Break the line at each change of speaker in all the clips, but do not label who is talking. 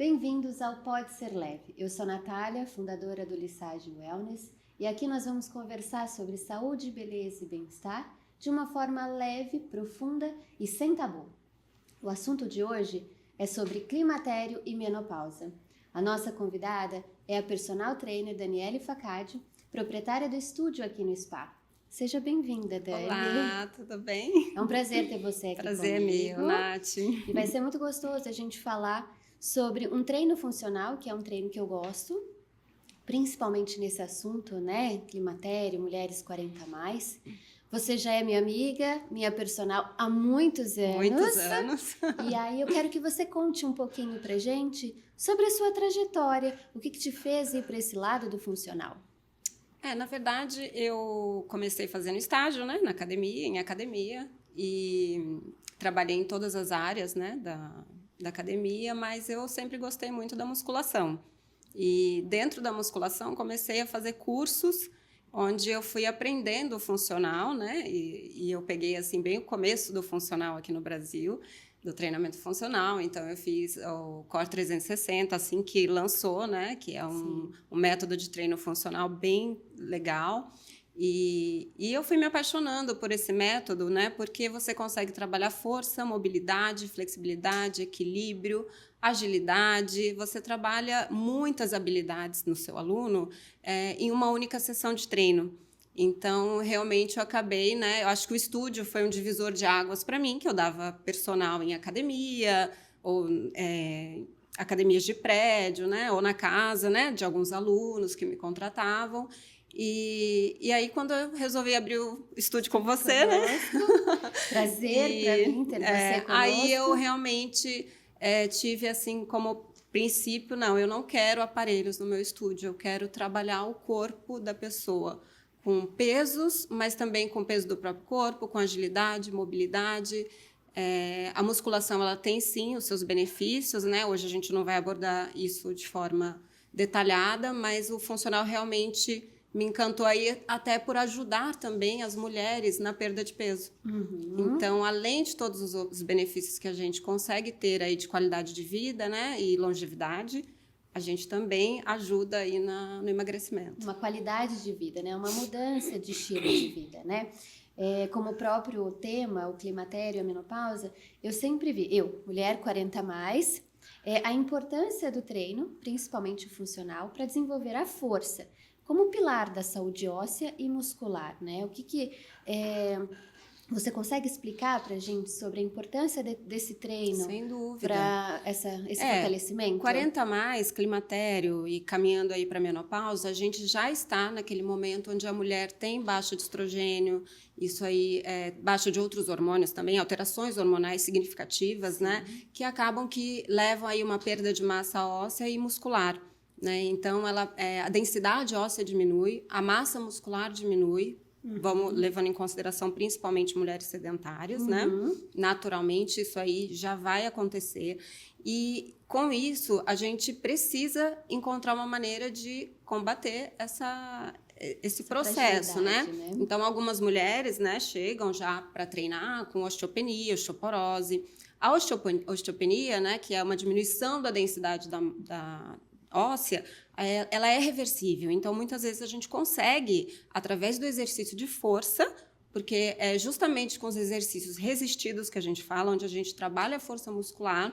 Bem-vindos ao Pode Ser Leve. Eu sou Natália, fundadora do Lissage Wellness, e aqui nós vamos conversar sobre saúde, beleza e bem-estar de uma forma leve, profunda e sem tabu. O assunto de hoje é sobre climatério e menopausa. A nossa convidada é a personal trainer Daniele Faccadio, proprietária do estúdio aqui no Spa. Seja bem-vinda, Dani.
Olá, tudo bem?
É um prazer ter você aqui
Prazer
comigo.
meu, Nath.
E vai ser muito gostoso a gente falar sobre um treino funcional, que é um treino que eu gosto, principalmente nesse assunto, né? Climatério, mulheres 40 a mais. Você já é minha amiga, minha personal há muitos anos.
Muitos anos.
E aí eu quero que você conte um pouquinho pra gente sobre a sua trajetória, o que te fez ir para esse lado do funcional.
Na verdade, eu comecei fazendo estágio, né, em academia, e trabalhei em todas as áreas, né, da academia, mas eu sempre gostei muito da musculação. E dentro da musculação comecei a fazer cursos onde eu fui aprendendo o funcional, né, e eu peguei assim bem o começo do funcional aqui no Brasil, do treinamento funcional. Então eu fiz o Core 360 assim que lançou, né, que é um método de treino funcional bem legal. E eu fui me apaixonando por esse método, né, porque você consegue trabalhar força, mobilidade, flexibilidade, equilíbrio, agilidade. Você trabalha muitas habilidades no seu aluno em uma única sessão de treino. Então, realmente, eu acabei, né? Eu acho que o estúdio foi um divisor de águas para mim, que eu dava personal em academia, ou academias de prédio, né? Ou na casa, né? De alguns alunos que me contratavam. E aí, quando eu resolvi abrir o estúdio com você, né?
Prazer para mim ter você conosco.
Aí eu realmente tive, assim, como princípio, não, eu não quero aparelhos no meu estúdio, eu quero trabalhar o corpo da pessoa, com pesos, mas também com peso do próprio corpo, com agilidade, mobilidade. A musculação ela tem sim os seus benefícios, né? Hoje a gente não vai abordar isso de forma detalhada, mas o funcional realmente me encantou aí até por ajudar também as mulheres na perda de peso.
Uhum.
Então, além de todos os outros benefícios que a gente consegue ter aí de qualidade de vida, né, e longevidade, a gente também ajuda aí no emagrecimento.
Uma qualidade de vida, né? Uma mudança de estilo de vida, né? Como o próprio tema, o climatério, a menopausa, eu sempre vi, mulher 40 a mais, a importância do treino, principalmente o funcional, para desenvolver a força, como pilar da saúde óssea e muscular, né? Você consegue explicar para a gente sobre a importância desse treino?
Sem dúvida.
Para esse fortalecimento?
40 a mais, climatério e caminhando aí para a menopausa, a gente já está naquele momento onde a mulher tem baixa de estrogênio, isso aí baixa de outros hormônios também, alterações hormonais significativas, né? Que acabam que levam aí uma perda de massa óssea e muscular. Né? Então, a densidade óssea diminui, a massa muscular diminui, vamos levando em consideração principalmente mulheres sedentárias, né? Naturalmente, isso aí já vai acontecer. E, com isso, a gente precisa encontrar uma maneira de combater esse processo, né? Então, algumas mulheres, né, chegam já para treinar com osteopenia, osteoporose. A osteopenia, né, que é uma diminuição da densidade da óssea, ela é reversível. Então, muitas vezes a gente consegue, através do exercício de força, porque é justamente com os exercícios resistidos que a gente fala, onde a gente trabalha a força muscular,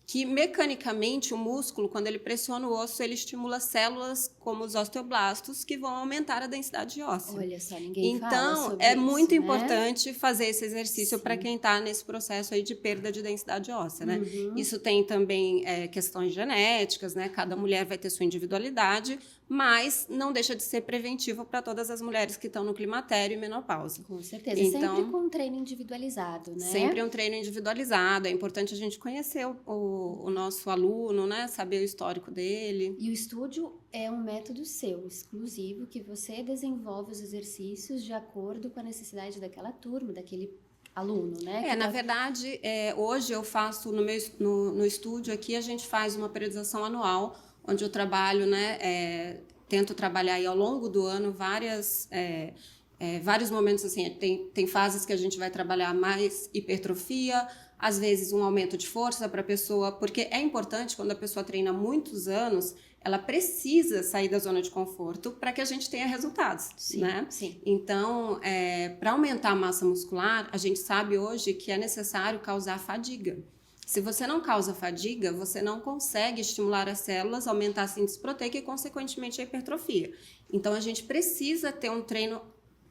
que mecanicamente o músculo, quando ele pressiona o osso, ele estimula células como os osteoblastos, que vão aumentar a densidade óssea.
Olha só, ninguém fala
então,
sobre isso,
muito
né?
importante fazer esse exercício para quem está nesse processo aí de perda de densidade óssea, né? Isso tem também questões genéticas, né? Cada mulher vai ter sua individualidade, mas não deixa de ser preventivo para todas as mulheres que estão no climatério e menopausa.
Com certeza,
então,
sempre com um treino individualizado, né?
Sempre um treino individualizado. É importante a gente conhecer o nosso aluno, né? Saber o histórico dele.
E o estúdio é um método seu, exclusivo, que você desenvolve os exercícios de acordo com a necessidade daquela turma, daquele aluno, né?
Na verdade, hoje eu faço no estúdio aqui, a gente faz uma periodização anual, onde eu trabalho, né? Tento trabalhar aí ao longo do ano vários momentos, assim, tem fases que a gente vai trabalhar mais hipertrofia, às vezes um aumento de força para a pessoa, porque é importante quando a pessoa treina há muitos anos, ela precisa sair da zona de conforto para que a gente tenha resultados,
Sim,
né?
sim.
Então, para aumentar a massa muscular, a gente sabe hoje que é necessário causar fadiga. Se você não causa fadiga, você não consegue estimular as células, aumentar a síntese proteica e, consequentemente, a hipertrofia. Então, a gente precisa ter um treino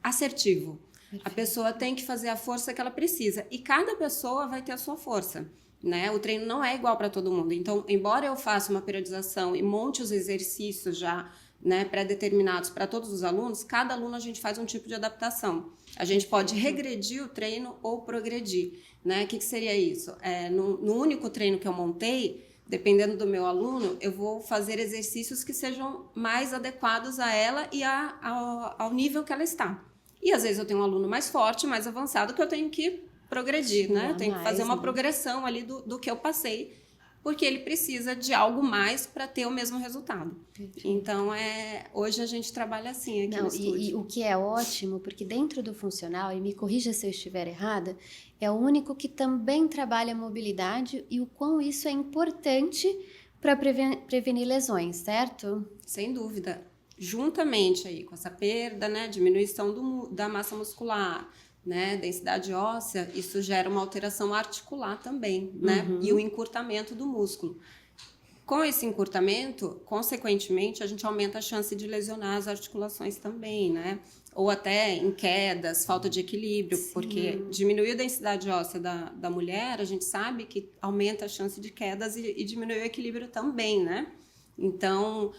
assertivo. Perfeito. A pessoa tem que fazer a força que ela precisa. E cada pessoa vai ter a sua força, né? O treino não é igual para todo mundo. Então, embora eu faça uma periodização e monte os exercícios já, né, pré-determinados para todos os alunos, cada aluno a gente faz um tipo de adaptação. A gente pode regredir o treino ou progredir, né? O que seria isso? No único treino que eu montei, dependendo do meu aluno, eu vou fazer exercícios que sejam mais adequados a ela e ao nível que ela está. E às vezes eu tenho um aluno mais forte, mais avançado, que eu tenho que progredir, né? Eu tenho que fazer uma progressão ali do que eu passei, porque ele precisa de algo mais para ter o mesmo resultado. Perfeito. Então, hoje a gente trabalha assim aqui no estúdio.
E o que é ótimo, porque dentro do funcional, e me corrija se eu estiver errada, é o único que também trabalha a mobilidade e o quão isso é importante para prevenir lesões, certo?
Sem dúvida. Juntamente aí com essa perda, né, diminuição da massa muscular, né, densidade óssea, isso gera uma alteração articular também, né, e o encurtamento do músculo. Com esse encurtamento, consequentemente, a gente aumenta a chance de lesionar as articulações também, né, ou até em quedas, falta de equilíbrio, sim, porque diminuir a densidade óssea da mulher, a gente sabe que aumenta a chance de quedas e diminui o equilíbrio também, né, então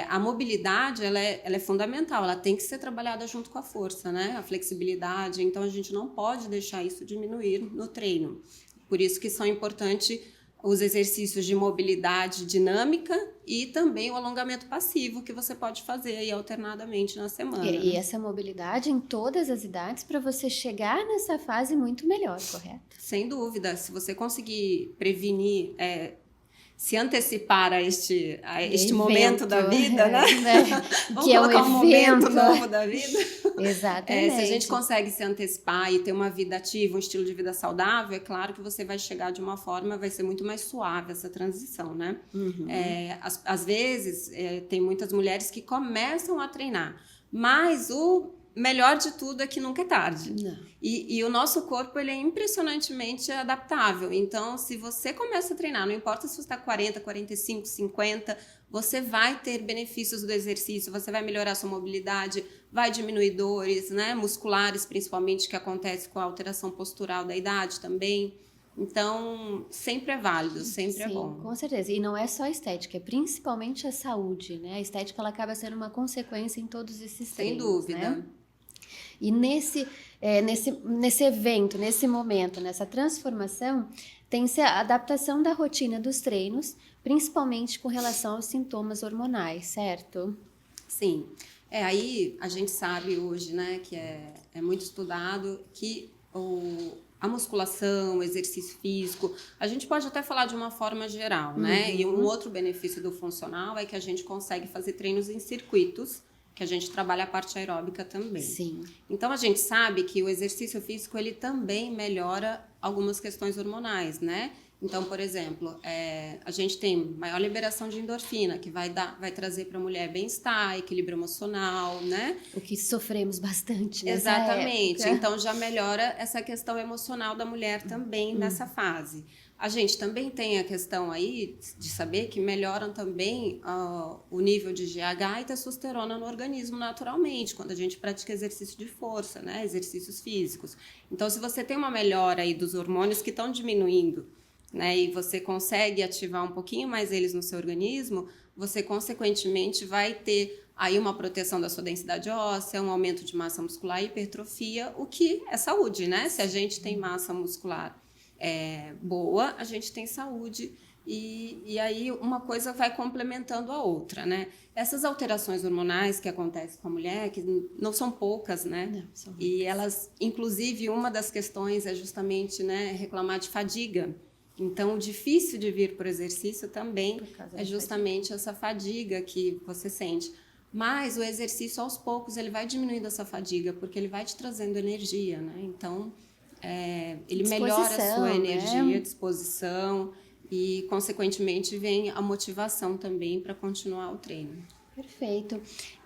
a mobilidade ela é fundamental, ela tem que ser trabalhada junto com a força, né? A flexibilidade, então a gente não pode deixar isso diminuir no treino. Por isso que são importantes os exercícios de mobilidade dinâmica e também o alongamento passivo que você pode fazer aí alternadamente na semana.
E essa mobilidade em todas as idades para você chegar nessa fase muito melhor, correto?
Sem dúvida, se você conseguir prevenir... se antecipar a este momento da vida, né? Vamos que colocar um momento novo da vida.
Exatamente.
Se a gente consegue se antecipar e ter uma vida ativa, um estilo de vida saudável, é claro que você vai chegar de uma forma, vai ser muito mais suave essa transição, né? Às vezes, tem muitas mulheres que começam a treinar, mas o melhor de tudo é que nunca é tarde. E o nosso corpo ele é impressionantemente adaptável. Então, se você começa a treinar, não importa se você está 40, 45, 50, você vai ter benefícios do exercício, você vai melhorar sua mobilidade, vai diminuir dores, né, musculares, principalmente, que acontece com a alteração postural da idade também. Então, sempre é válido, sempre é bom.
Com certeza. E não é só a estética, é principalmente a saúde, né? A estética ela acaba sendo uma consequência em todos esses treinos,
sem dúvida.
Né? E nesse evento, nesse momento, nessa transformação, tem-se a adaptação da rotina dos treinos, principalmente com relação aos sintomas hormonais, certo?
Sim. Aí a gente sabe hoje, né, que é muito estudado que a musculação, o exercício físico, a gente pode até falar de uma forma geral, né? E um outro benefício do funcional é que a gente consegue fazer treinos em circuitos, que a gente trabalha a parte aeróbica também.
Sim.
Então, a gente sabe que o exercício físico, ele também melhora algumas questões hormonais, né? Então, por exemplo, a gente tem maior liberação de endorfina, que vai trazer para a mulher bem-estar, equilíbrio emocional, né?
O que sofremos bastante nessa
Exatamente.
época.
Então, já melhora essa questão emocional da mulher também nessa fase. A gente também tem a questão aí de saber que melhoram também o nível de GH e testosterona no organismo naturalmente, quando a gente pratica exercício de força, né? Exercícios físicos. Então, se você tem uma melhora aí dos hormônios que estão diminuindo, né? E você consegue ativar um pouquinho mais eles no seu organismo, você, consequentemente, vai ter aí uma proteção da sua densidade óssea, um aumento de massa muscular e hipertrofia, o que é saúde, né? Se a gente tem massa muscular boa, a gente tem saúde e aí uma coisa vai complementando a outra, né? Essas alterações hormonais que acontecem com a mulher, que não são poucas, né?
Não, são poucas.
E elas, inclusive, uma das questões é justamente, né, reclamar de fadiga. Então, o difícil de vir por exercício também é justamente essa fadiga que você sente. Mas o exercício, aos poucos, ele vai diminuindo essa fadiga, porque ele vai te trazendo energia, né? Então, ele melhora a sua energia,
né?
disposição e, consequentemente, vem a motivação também para continuar o treino.
Perfeito.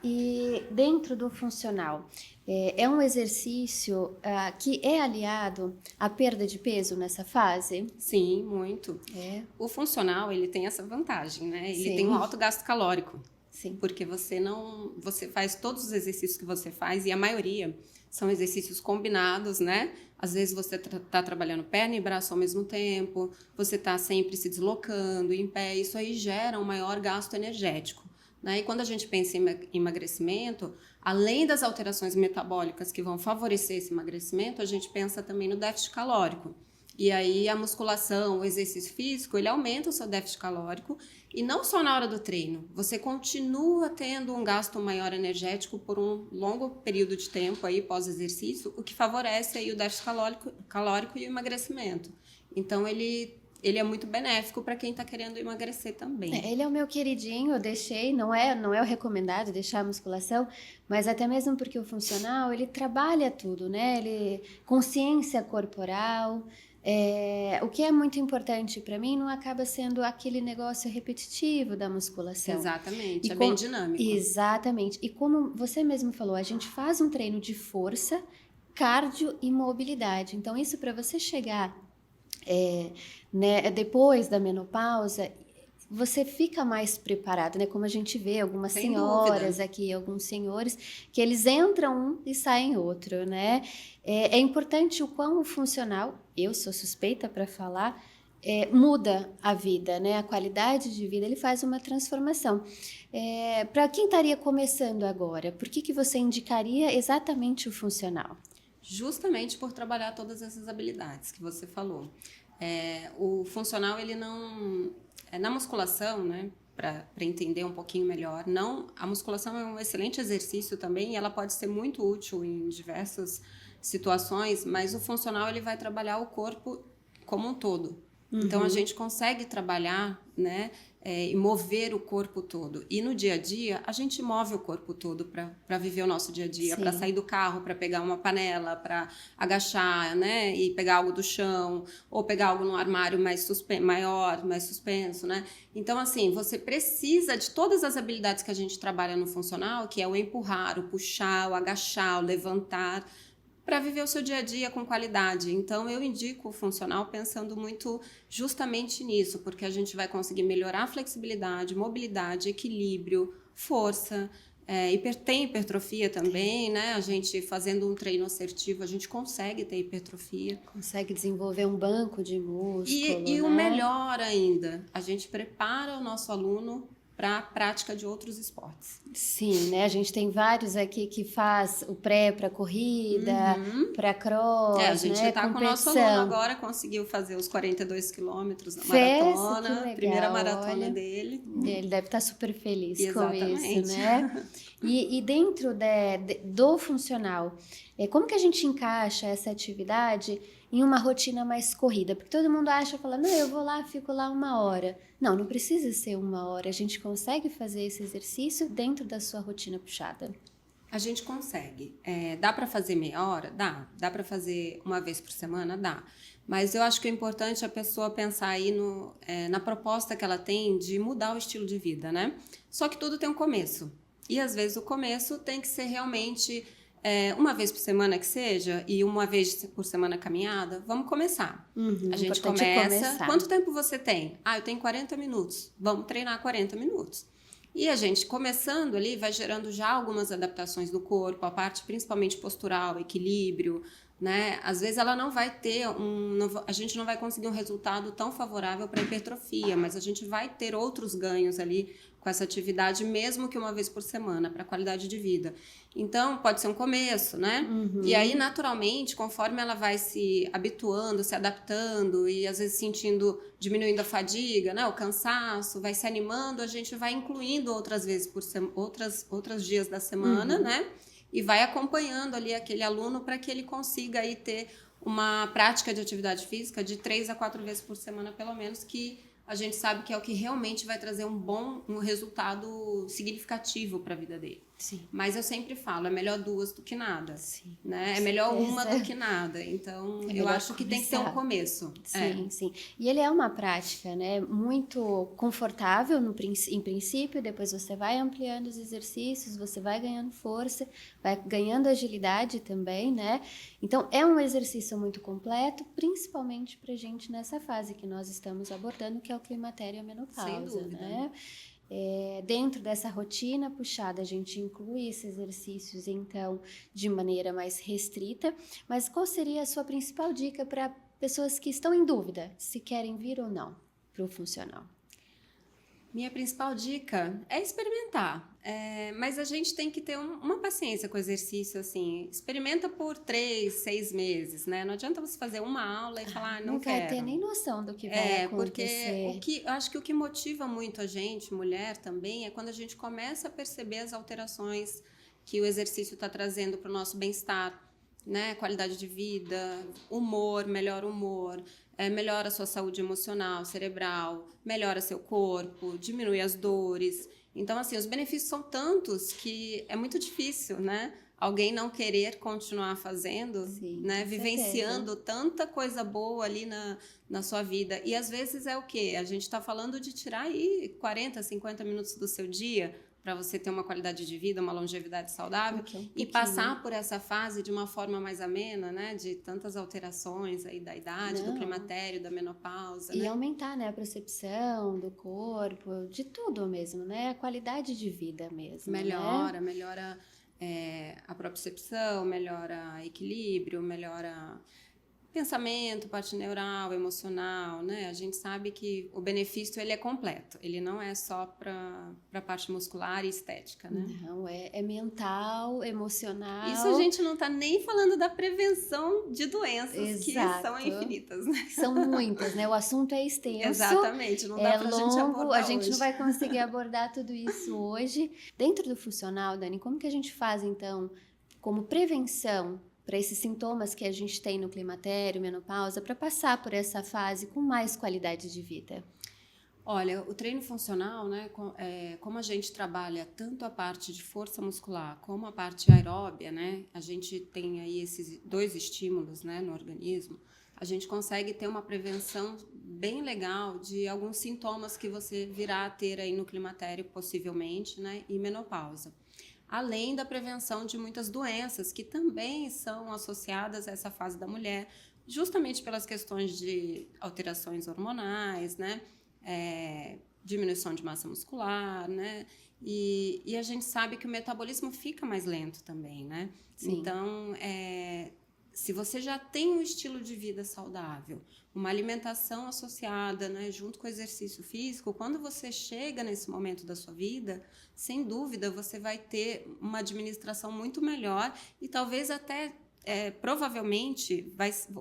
E dentro do funcional, é um exercício que é aliado à perda de peso nessa fase?
Sim, muito.
É.
O funcional, ele tem essa vantagem, né? Ele
Sim.
tem um alto gasto calórico.
Sim.
Porque você faz todos os exercícios que você faz, e a maioria são exercícios combinados, né? Às vezes você tá trabalhando perna e braço ao mesmo tempo, você tá sempre se deslocando em pé, isso aí gera um maior gasto energético, né? E quando a gente pensa em emagrecimento, além das alterações metabólicas que vão favorecer esse emagrecimento, a gente pensa também no déficit calórico. E aí a musculação, o exercício físico, ele aumenta o seu déficit calórico, e não só na hora do treino, você continua tendo um gasto maior energético por um longo período de tempo aí pós-exercício, o que favorece aí o déficit calórico e o emagrecimento. Então ele é muito benéfico para quem está querendo emagrecer também.
Ele é o meu queridinho, eu deixei, não é o recomendado deixar a musculação, mas até mesmo porque o funcional, ele trabalha tudo, né? Consciência corporal. O que é muito importante para mim não acaba sendo aquele negócio repetitivo da musculação.
Exatamente, bem dinâmico.
Exatamente. E como você mesmo falou, a gente faz um treino de força, cardio e mobilidade. Então, isso para você chegar né, depois da menopausa, você fica mais preparado, né? Como a gente vê algumas
Sem
senhoras
dúvida.
aqui, alguns senhores, que eles entram um e saem outro, né? É importante o quão funcional, eu sou suspeita para falar, muda a vida, né? A qualidade de vida, ele faz uma transformação. Para quem estaria começando agora, por que você indicaria exatamente o funcional?
Justamente por trabalhar todas essas habilidades que você falou. O funcional, ele não... na musculação, né, para entender um pouquinho melhor, a musculação é um excelente exercício também, e ela pode ser muito útil em diversas situações, mas o funcional, ele vai trabalhar o corpo como um todo. Então, a gente consegue trabalhar, né, e mover o corpo todo. E no dia a dia, a gente move o corpo todo para viver o nosso dia a dia, para sair do carro, para pegar uma panela, para agachar, né, e pegar algo do chão, ou pegar algo num armário maior, mais suspenso, né? Então, assim, você precisa de todas as habilidades que a gente trabalha no funcional, que é o empurrar, o puxar, o agachar, o levantar, para viver o seu dia a dia com qualidade. Então, eu indico o funcional pensando muito justamente nisso, porque a gente vai conseguir melhorar a flexibilidade, mobilidade, equilíbrio, força, tem hipertrofia também, né? A gente fazendo um treino assertivo, a gente consegue ter hipertrofia.
Consegue desenvolver um banco de músculo,
E
né?
o melhor ainda, a gente prepara o nosso aluno para a prática de outros esportes.
Sim, né? A gente tem vários aqui que faz o pré para corrida, para cross,
a gente
né?
está com o nosso aluno agora, conseguiu fazer os 42 quilômetros na maratona,
que legal,
primeira maratona
olha,
dele.
Ele deve estar super feliz
Exatamente.
com isso, né? E dentro do funcional, como que a gente encaixa essa atividade em uma rotina mais corrida? Porque todo mundo fala, não, eu vou lá, fico lá 1 hora. Não precisa ser 1 hora. A gente consegue fazer esse exercício dentro da sua rotina puxada?
A gente consegue. Dá para fazer meia hora? Dá. Dá para fazer uma vez por semana? Dá. Mas eu acho que é importante a pessoa pensar aí na proposta que ela tem de mudar o estilo de vida, né? Só que tudo tem um começo. E às vezes o começo tem que ser realmente uma vez por semana que seja, e uma vez por semana caminhada. Vamos começar. A gente começa. Quanto tempo você tem? Eu tenho 40 minutos. Vamos treinar 40 minutos. E a gente começando ali vai gerando já algumas adaptações do corpo, a parte principalmente postural, equilíbrio, né? Às vezes ela não vai ter a gente não vai conseguir um resultado tão favorável para a hipertrofia, mas a gente vai ter outros ganhos ali com essa atividade, mesmo que uma vez por semana, para a qualidade de vida. Então, pode ser um começo, né? E aí, naturalmente, conforme ela vai se habituando, se adaptando e às vezes diminuindo a fadiga, né? O cansaço, vai se animando, a gente vai incluindo outras vezes outros dias da semana, né? E vai acompanhando ali aquele aluno para que ele consiga aí ter uma prática de atividade física de 3 a 4 vezes por semana, pelo menos, que a gente sabe que é o que realmente vai trazer um resultado significativo para a vida dele.
Sim.
Mas eu sempre falo, é melhor 2 do que nada.
Sim,
Né? É
com
melhor
certeza.
uma do que nada. Então,
É
eu
melhor
acho que tem que ter um
começar.
começo.
Sim, sim. E ele é uma prática, né, muito confortável em princípio, depois você vai ampliando os exercícios, você vai ganhando força, vai ganhando agilidade também, né? Então, é um exercício muito completo, principalmente pra gente nessa fase que nós estamos abordando, que é o climatério e a menopausa,
Sem dúvida.
né? Dentro dessa rotina puxada, a gente inclui esses exercícios, então, de maneira mais restrita. Mas qual seria a sua principal dica para pessoas que estão em dúvida se querem vir ou não para o funcional?
Minha principal dica é experimentar. Mas a gente tem que ter uma paciência com o exercício, assim. Experimenta por 3, 6 meses, né? Não adianta você fazer uma aula e falar, não
vai
quero.
ter nem noção do que vai
Porque
acontecer.
eu acho que o que motiva muito a gente, mulher também, é quando a gente começa a perceber as alterações que o exercício está trazendo para o nosso bem-estar, né? Qualidade de vida, humor, melhora a sua saúde emocional, cerebral, melhora seu corpo, diminui as dores. Então, assim, os benefícios são tantos que é muito difícil, né? Alguém não querer continuar fazendo,
Sim,
né?
com
Vivenciando
certeza.
tanta coisa boa ali na sua vida. E às vezes é o quê? A gente está falando de tirar aí 40, 50 minutos do seu dia para você ter uma qualidade de vida, uma longevidade saudável
Porque é um
e
pouquinho.
passar por essa fase de uma forma mais amena, né? De tantas alterações aí da idade, do
Não.
climatério, da menopausa,
E
né?
aumentar, né, a percepção do corpo, de tudo mesmo, né? A qualidade de vida mesmo, né?
Melhora a propriocepção, melhora equilíbrio, melhora pensamento, parte neural, emocional, né? A gente sabe que o benefício ele é completo, ele não é só para a parte muscular e estética, né?
Não, é mental, emocional.
Isso a gente não está nem falando da prevenção de doenças que são
Exato.
infinitas, né?
São muitas, né? O assunto é extenso.
Exatamente, não dá pra gente
longo,
abordar
a gente
hoje.
não vai conseguir abordar tudo isso hoje. Dentro do funcional, Dani, como que a gente faz, então, como prevenção para esses sintomas que a gente tem no climatério, menopausa, para passar por essa fase com mais qualidade de vida?
Olha, o treino funcional, né, como a gente trabalha tanto a parte de força muscular como a parte aeróbia, né, a gente tem aí esses 2 estímulos, né, no organismo, a gente consegue ter uma prevenção bem legal de alguns sintomas que você virá a ter aí no climatério, possivelmente, né, e menopausa. Além da prevenção de muitas doenças que também são associadas a essa fase da mulher, justamente pelas questões de alterações hormonais, né? Diminuição de massa muscular, né? E a gente sabe que o metabolismo fica mais lento também, né?
Sim.
Então, se você já tem um estilo de vida saudável, uma alimentação associada, né, junto com o exercício físico, quando você chega nesse momento da sua vida, sem dúvida, você vai ter uma administração muito melhor e talvez até, provavelmente,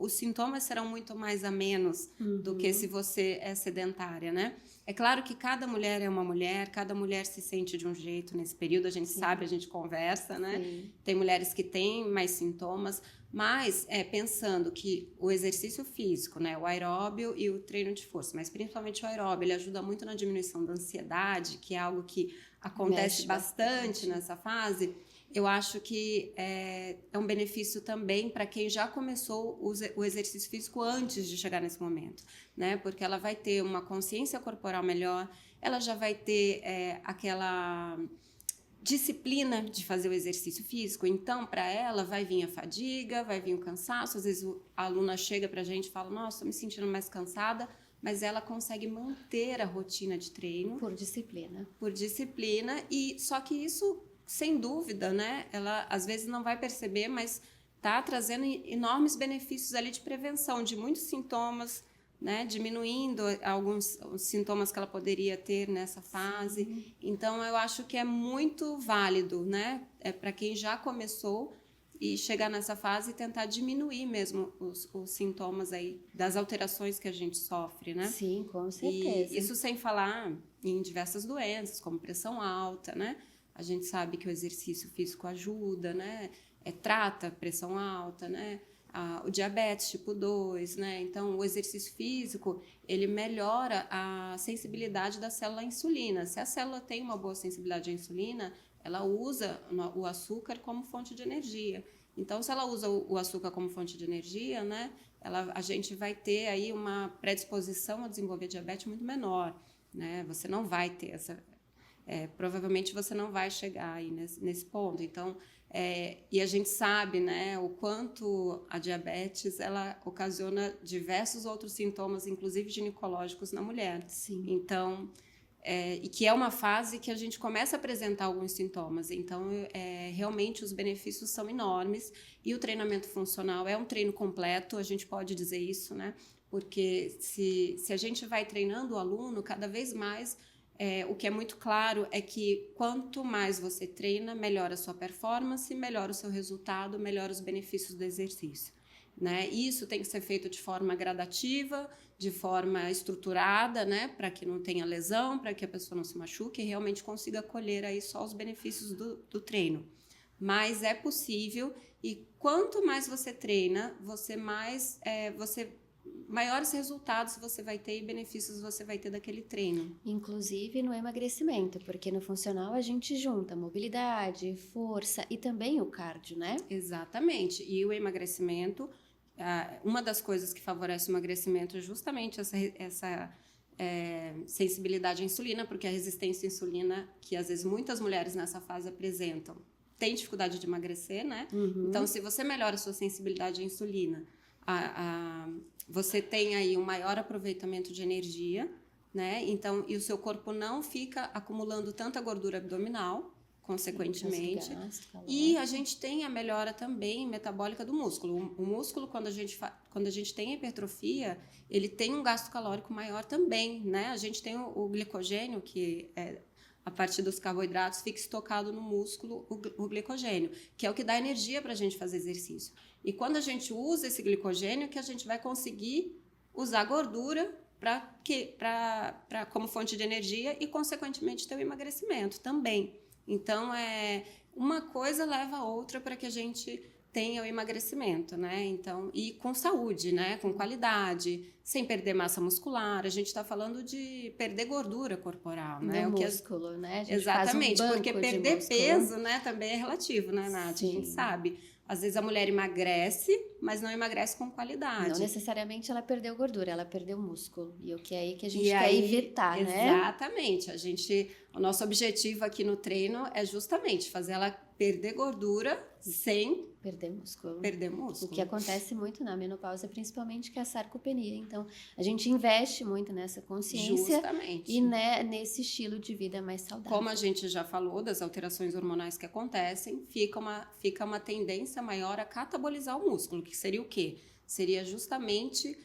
os sintomas serão muito mais amenos do que se você é sedentária, né? É claro que cada mulher é uma mulher, cada mulher se sente de um jeito nesse período, a gente sabe, a gente conversa, né?
Sim.
Tem mulheres que têm mais sintomas, mas pensando que o exercício físico, né, o aeróbio e o treino de força, mas principalmente o aeróbio, ele ajuda muito na diminuição da ansiedade, que é algo que acontece bastante nessa fase. Eu acho que é um benefício também para quem já começou o exercício físico antes de chegar nesse momento, né? Porque ela vai ter uma consciência corporal melhor, ela já vai ter aquela disciplina de fazer o exercício físico. Então, para ela, vai vir a fadiga, vai vir o cansaço. Às vezes a aluna chega para a gente e fala, nossa, estou me sentindo mais cansada, mas ela consegue manter a rotina de treino.
Por disciplina.
Por disciplina, e só que isso, sem dúvida, né? Ela às vezes não vai perceber, mas está trazendo enormes benefícios ali de prevenção de muitos sintomas, né? Diminuindo alguns sintomas que ela poderia ter nessa fase. Sim. Então, eu acho que é muito válido, né? Para quem já começou e chegar nessa fase e tentar diminuir mesmo os sintomas aí das alterações que a gente sofre, né?
Sim, com certeza.
E isso sem falar em diversas doenças, como pressão alta, né? A gente sabe que o exercício físico ajuda, né? Trata pressão alta, né? o diabetes tipo 2, né? Então, o exercício físico, ele melhora a sensibilidade da célula à insulina. Se a célula tem uma boa sensibilidade à insulina, ela usa o açúcar como fonte de energia. Então, se ela usa o açúcar como fonte de energia, né? A gente vai ter aí uma predisposição a desenvolver diabetes muito menor, né? Você não vai ter provavelmente você não vai chegar aí nesse ponto. Então, e a gente sabe, né, o quanto a diabetes, ela ocasiona diversos outros sintomas, inclusive ginecológicos na mulher.
Sim.
Então, e que é uma fase que a gente começa a apresentar alguns sintomas. Então, realmente os benefícios são enormes e o treinamento funcional é um treino completo, a gente pode dizer isso, né? Porque se a gente vai treinando o aluno, cada vez mais, o que é muito claro é que quanto mais você treina, melhora a sua performance, melhora o seu resultado, melhora os benefícios do exercício, né? Isso tem que ser feito de forma gradativa, de forma estruturada, né? Para que não tenha lesão, para que a pessoa não se machuque e realmente consiga colher aí só os benefícios do treino. Mas é possível, e quanto mais você treina, maiores resultados você vai ter e benefícios você vai ter daquele treino.
Inclusive no emagrecimento, porque no funcional a gente junta mobilidade, força e também o cardio, né?
Exatamente. E o emagrecimento, uma das coisas que favorece o emagrecimento é justamente essa sensibilidade à insulina, porque a resistência à insulina, que às vezes muitas mulheres nessa fase apresentam, tem dificuldade de emagrecer, né?
Uhum.
Então, se você melhora a sua sensibilidade à insulina, você tem aí um maior aproveitamento de energia, né? Então, e o seu corpo não fica acumulando tanta gordura abdominal, consequentemente. E a gente tem a melhora também metabólica do músculo. O músculo, quando a gente tem hipertrofia, ele tem um gasto calórico maior também, né? A gente tem o glicogênio, que a partir dos carboidratos fica estocado no músculo o glicogênio, que é o que dá energia para a gente fazer exercício. E quando a gente usa esse glicogênio, que a gente vai conseguir usar gordura como fonte de energia e, consequentemente, ter o emagrecimento também. Então, uma coisa leva a outra para que a gente tenha o emagrecimento, né? Então, e com saúde, né? Com qualidade, sem perder massa muscular. A gente está falando de perder gordura corporal, né?
O músculo, né? A gente
exatamente,
faz um
porque perder peso, né? Também é relativo, né, Nath?
Sim.
A gente sabe. Às vezes a mulher emagrece, mas não emagrece com qualidade.
Não necessariamente ela perdeu gordura, ela perdeu músculo. E o que é aí que a gente quer evitar, né?
Exatamente. O nosso objetivo aqui no treino é justamente fazer ela perder gordura sem
perder músculo.
O
que acontece muito na menopausa, principalmente, que é a sarcopenia. Então, a gente investe muito nessa consciência.
Justamente.
E nesse estilo de vida mais saudável.
Como a gente já falou das alterações hormonais que acontecem, fica uma tendência maior a catabolizar o músculo, que seria o quê? Seria justamente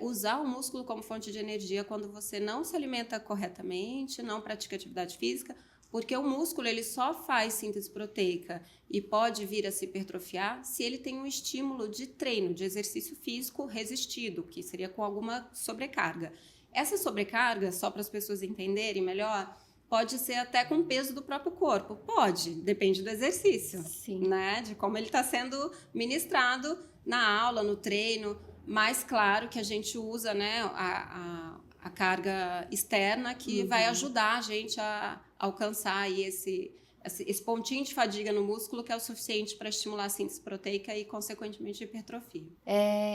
usar o músculo como fonte de energia quando você não se alimenta corretamente, não pratica atividade física, porque o músculo ele só faz síntese proteica e pode vir a se hipertrofiar se ele tem um estímulo de treino, de exercício físico resistido, que seria com alguma sobrecarga. Essa sobrecarga, só para as pessoas entenderem melhor, pode ser até com o peso do próprio corpo. Pode, depende do exercício.
Sim.
Né? De como ele está sendo ministrado na aula, no treino. Mas claro que a gente usa, né, a carga externa que vai ajudar a gente a alcançar aí esse pontinho de fadiga no músculo que é o suficiente para estimular a síntese proteica e, consequentemente, a hipertrofia.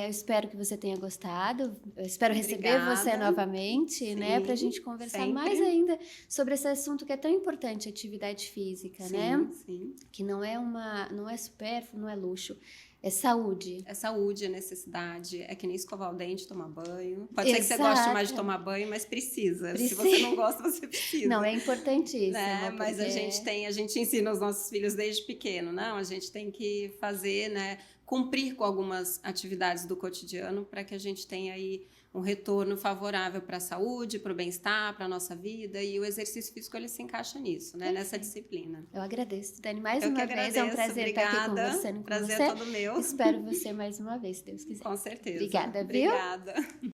Eu espero que você tenha gostado. Eu espero receber você novamente,
sim,
né? Para a gente conversar mais ainda sobre esse assunto que é tão importante, atividade física,
sim,
né?
Sim.
Que não é supérfluo, não é luxo. É saúde.
É saúde, é necessidade. É que nem escovar o dente, tomar banho. Pode ser que você goste mais de tomar banho, mas precisa. Se você não gosta, você precisa.
Não, é importantíssimo.
Né? Mas a gente ensina os nossos filhos desde pequeno. Não, a gente tem que fazer, né? Cumprir com algumas atividades do cotidiano para que a gente tenha aí um retorno favorável para a saúde, para o bem-estar, para a nossa vida, e o exercício físico ele se encaixa nisso, né? Nessa disciplina.
Eu agradeço, Dani, mais uma vez. É um prazer estar aqui conversando com
prazer
você.
É todo meu.
Espero você mais uma vez, se Deus quiser.
Com certeza.
Obrigada, viu?
Obrigada.